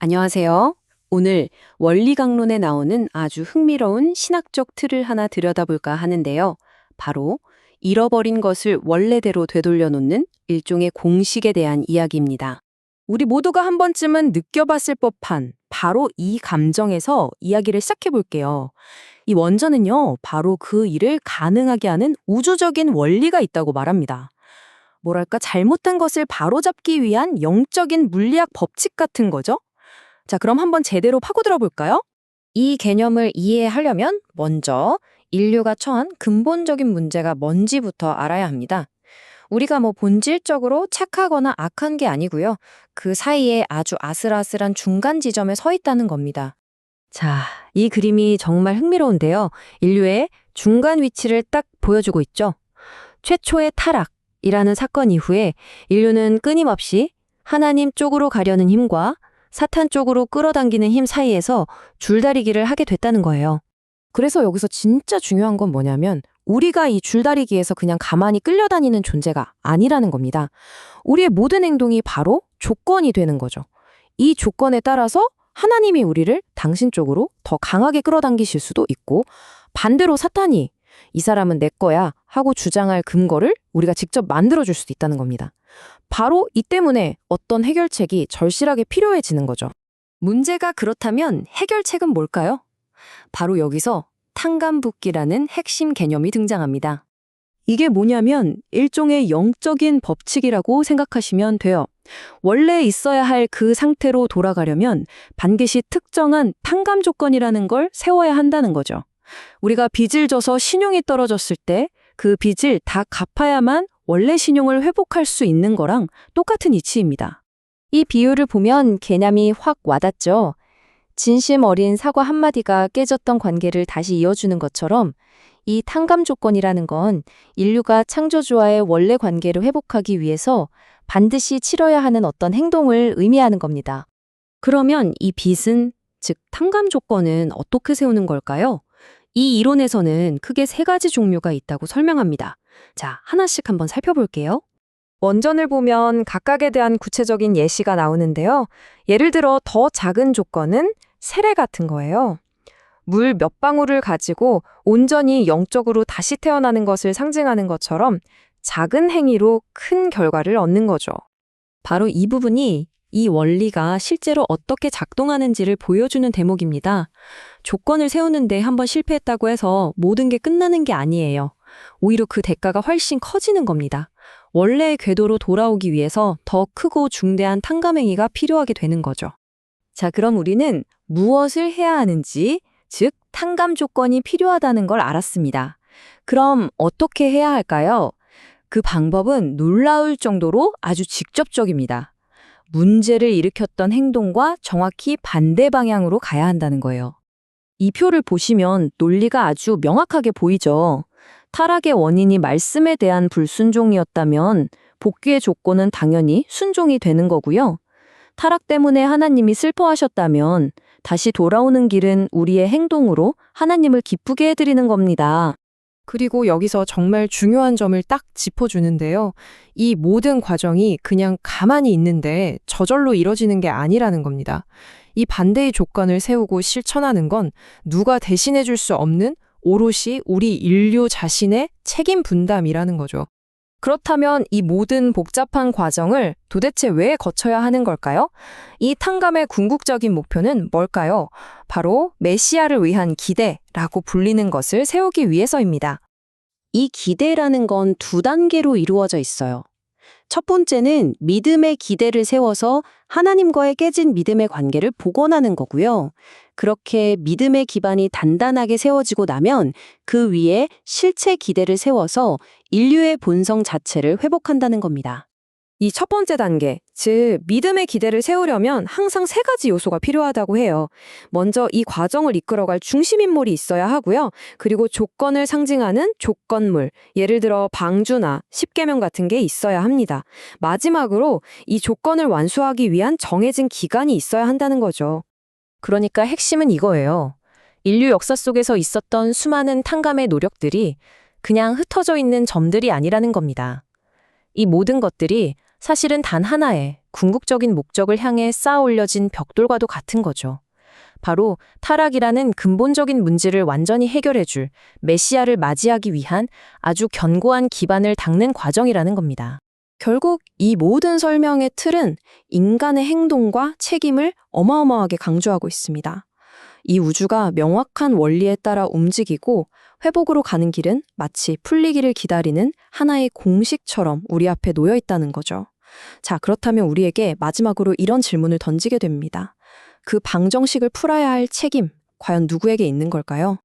안녕하세요. 오늘 원리 강론에 나오는 아주 흥미로운 신학적 틀을 하나 들여다볼까 하는데요. 바로 잃어버린 것을 원래대로 되돌려 놓는 일종의 공식에 대한 이야기입니다. 우리 모두가 한 번쯤은 느껴봤을 법한 바로 이 감정에서 이야기를 시작해 볼게요. 이 원전은요, 바로 그 일을 가능하게 하는 우주적인 원리가 있다고 말합니다. 뭐랄까, 잘못된 것을 바로잡기 위한 영적인 물리학 법칙 같은 거죠? 자, 그럼 한번 제대로 파고들어 볼까요? 이 개념을 이해하려면 먼저 인류가 처한 근본적인 문제가 뭔지부터 알아야 합니다. 우리가 본질적으로 착하거나 악한 게 아니고요. 그 사이에 아주 아슬아슬한 중간 지점에 서 있다는 겁니다. 자, 이 그림이 정말 흥미로운데요. 인류의 중간 위치를 딱 보여주고 있죠. 최초의 타락이라는 사건 이후에 인류는 끊임없이 하나님 쪽으로 가려는 힘과 사탄 쪽으로 끌어당기는 힘 사이에서 줄다리기를 하게 됐다는 거예요. 그래서 여기서 진짜 중요한 건 뭐냐면 우리가 이 줄다리기에서 그냥 가만히 끌려다니는 존재가 아니라는 겁니다. 우리의 모든 행동이 바로 조건이 되는 거죠. 이 조건에 따라서 하나님이 우리를 당신 쪽으로 더 강하게 끌어당기실 수도 있고 반대로 사탄이 이 사람은 내 거야 하고 주장할 근거를 우리가 직접 만들어줄 수도 있다는 겁니다. 바로 이 때문에 어떤 해결책이 절실하게 필요해지는 거죠. 문제가 그렇다면 해결책은 뭘까요? 바로 여기서 탕감붓기라는 핵심 개념이 등장합니다. 이게 뭐냐면 일종의 영적인 법칙이라고 생각하시면 돼요. 원래 있어야 할 그 상태로 돌아가려면 반드시 특정한 탕감 조건이라는 걸 세워야 한다는 거죠. 우리가 빚을 져서 신용이 떨어졌을 때 그 빚을 다 갚아야만 원래 신용을 회복할 수 있는 거랑 똑같은 이치입니다. 이 비유를 보면 개념이 확 와닿죠. 진심 어린 사과 한마디가 깨졌던 관계를 다시 이어주는 것처럼 이 탕감 조건이라는 건 인류가 창조주와의 원래 관계를 회복하기 위해서 반드시 치러야 하는 어떤 행동을 의미하는 겁니다. 그러면 이 빚은, 즉 탕감 조건은 어떻게 세우는 걸까요? 이 이론에서는 크게 세 가지 종류가 있다고 설명합니다. 자, 하나씩 한번 살펴볼게요. 원전을 보면 각각에 대한 구체적인 예시가 나오는데요. 예를 들어 더 작은 조건은 세례 같은 거예요. 물 몇 방울을 가지고 온전히 영적으로 다시 태어나는 것을 상징하는 것처럼 작은 행위로 큰 결과를 얻는 거죠. 바로 이 부분이 이 원리가 실제로 어떻게 작동하는지를 보여주는 대목입니다. 조건을 세우는데 한번 실패했다고 해서 모든 게 끝나는 게 아니에요. 오히려 그 대가가 훨씬 커지는 겁니다. 원래의 궤도로 돌아오기 위해서 더 크고 중대한 탕감행위가 필요하게 되는 거죠. 자, 그럼 우리는 무엇을 해야 하는지, 즉 탕감 조건이 필요하다는 걸 알았습니다. 그럼 어떻게 해야 할까요? 그 방법은 놀라울 정도로 아주 직접적입니다. 문제를 일으켰던 행동과 정확히 반대 방향으로 가야 한다는 거예요. 이 표를 보시면 논리가 아주 명확하게 보이죠. 타락의 원인이 말씀에 대한 불순종이었다면 복귀의 조건은 당연히 순종이 되는 거고요. 타락 때문에 하나님이 슬퍼하셨다면 다시 돌아오는 길은 우리의 행동으로 하나님을 기쁘게 해드리는 겁니다. 그리고 여기서 정말 중요한 점을 딱 짚어주는데요. 이 모든 과정이 그냥 가만히 있는데 저절로 이뤄지는 게 아니라는 겁니다. 이 반대의 조건을 세우고 실천하는 건 누가 대신해 줄 수 없는 오롯이 우리 인류 자신의 책임 분담이라는 거죠. 그렇다면 이 모든 복잡한 과정을 도대체 왜 거쳐야 하는 걸까요? 이 탕감의 궁극적인 목표는 뭘까요? 바로 메시아를 위한 기대라고 불리는 것을 세우기 위해서입니다. 이 기대라는 건 두 단계로 이루어져 있어요. 첫 번째는 믿음의 기대를 세워서 하나님과의 깨진 믿음의 관계를 복원하는 거고요. 그렇게 믿음의 기반이 단단하게 세워지고 나면 그 위에 실체 기대를 세워서 인류의 본성 자체를 회복한다는 겁니다. 이 첫 번째 단계, 즉 믿음의 기대를 세우려면 항상 세 가지 요소가 필요하다고 해요. 먼저 이 과정을 이끌어갈 중심인물이 있어야 하고요. 그리고 조건을 상징하는 조건물, 예를 들어 방주나 십계명 같은 게 있어야 합니다. 마지막으로 이 조건을 완수하기 위한 정해진 기간이 있어야 한다는 거죠. 그러니까 핵심은 이거예요. 인류 역사 속에서 있었던 수많은 탕감의 노력들이 그냥 흩어져 있는 점들이 아니라는 겁니다. 이 모든 것들이 사실은 단 하나의 궁극적인 목적을 향해 쌓아 올려진 벽돌과도 같은 거죠. 바로 타락이라는 근본적인 문제를 완전히 해결해줄 메시아를 맞이하기 위한 아주 견고한 기반을 닦는 과정이라는 겁니다. 결국 이 모든 설명의 틀은 인간의 행동과 책임을 어마어마하게 강조하고 있습니다. 이 우주가 명확한 원리에 따라 움직이고 회복으로 가는 길은 마치 풀리기를 기다리는 하나의 공식처럼 우리 앞에 놓여 있다는 거죠. 자, 그렇다면 우리에게 마지막으로 이런 질문을 던지게 됩니다. 그 방정식을 풀어야 할 책임, 과연 누구에게 있는 걸까요?